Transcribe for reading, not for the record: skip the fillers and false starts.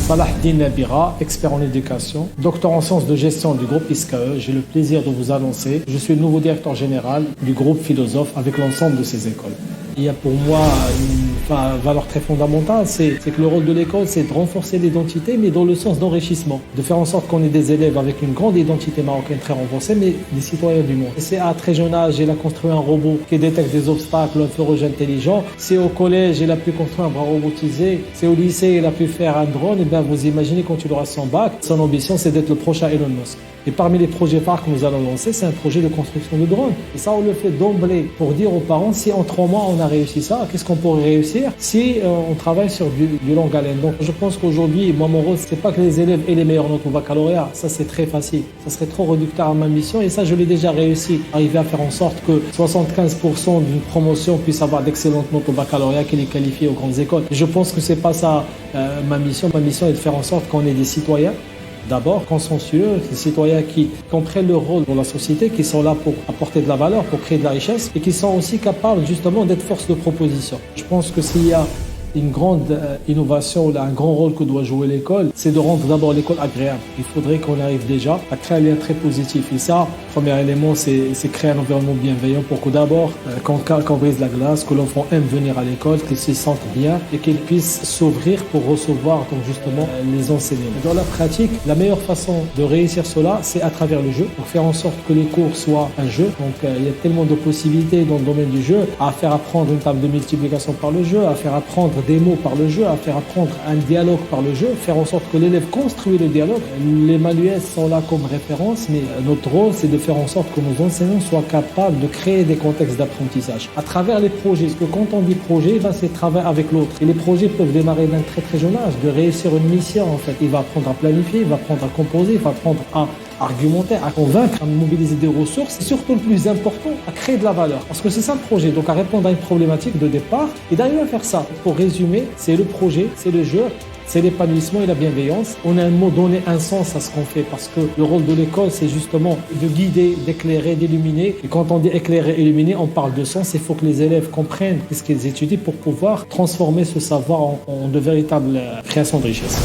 Salahdine Nabira, expert en éducation, docteur en sciences de gestion du groupe ISKE. J'ai le plaisir de vous annoncer, je suis le nouveau directeur général du groupe Philosophe avec l'ensemble de ces écoles. Il y a pour moi une valeur très fondamentale, c'est que le rôle de l'école, c'est de renforcer l'identité, mais dans le sens d'enrichissement, de faire en sorte qu'on ait des élèves avec une grande identité marocaine très renforcée, mais des citoyens du monde. C'est à très jeune âge, il a construit un robot qui détecte des obstacles, un feu rouge intelligent. C'est au collège, il a pu construire un bras robotisé. C'est au lycée, il a pu faire un drone. Et bien, vous imaginez quand il aura son bac, son ambition, c'est d'être le prochain Elon Musk. Et parmi les projets phares que nous allons lancer, c'est un projet de construction de drones. Et ça, on le fait d'emblée pour dire aux parents, si en 3 mois, on a réussi ça, qu'est-ce qu'on pourrait réussir si on travaille sur du longue haleine. Donc, je pense qu'aujourd'hui, moi, mon rôle, c'est pas que les élèves aient les meilleures notes au baccalauréat. Ça, c'est très facile. Ça serait trop réducteur à ma mission. Et ça, je l'ai déjà réussi. Arriver à faire en sorte que 75% d'une promotion puisse avoir d'excellentes notes au baccalauréat, qu'elle est qualifiée aux grandes écoles. Et je pense que c'est pas ça ma mission. Ma mission est de faire en sorte qu'on ait des citoyens d'abord consensueux, des citoyens qui comprennent leur rôle dans la société, qui sont là pour apporter de la valeur, pour créer de la richesse et qui sont aussi capables justement d'être force de proposition. Je pense que s'il y a une grande innovation, un grand rôle que doit jouer l'école, c'est de rendre d'abord l'école agréable. Il faudrait qu'on arrive déjà à créer un lien très positif. Et ça, premier élément, c'est créer un environnement bienveillant pour que d'abord, qu'on brise la glace, que l'enfant aime venir à l'école, qu'il se sente bien et qu'il puisse s'ouvrir pour recevoir donc justement les enseignants. Dans la pratique, la meilleure façon de réussir cela, c'est à travers le jeu, pour faire en sorte que les cours soient un jeu. Donc il y a tellement de possibilités dans le domaine du jeu, à faire apprendre une table de multiplication par le jeu, à faire apprendre des mots par le jeu, à faire apprendre un dialogue par le jeu, faire en sorte que l'élève construise le dialogue. Les manuels sont là comme référence, mais notre rôle, c'est de faire en sorte que nos enseignants soient capables de créer des contextes d'apprentissage à travers les projets. Parce que quand on dit projet, c'est travail avec l'autre. Et les projets peuvent démarrer d'un très très jeune âge, de réussir une mission en fait. Il va apprendre à planifier, il va apprendre à composer, il va apprendre à argumenter, à convaincre, à mobiliser des ressources et surtout le plus important, à créer de la valeur. Parce que c'est ça le projet, donc à répondre à une problématique de départ et d'arriver à faire ça. Pour résumer, c'est le projet, c'est le jeu, c'est l'épanouissement et la bienveillance. On a un mot, donner un sens à ce qu'on fait parce que le rôle de l'école, c'est justement de guider, d'éclairer, d'illuminer. Et quand on dit éclairer, illuminer, on parle de sens. Il faut que les élèves comprennent ce qu'ils étudient pour pouvoir transformer ce savoir en de véritables créations de richesse.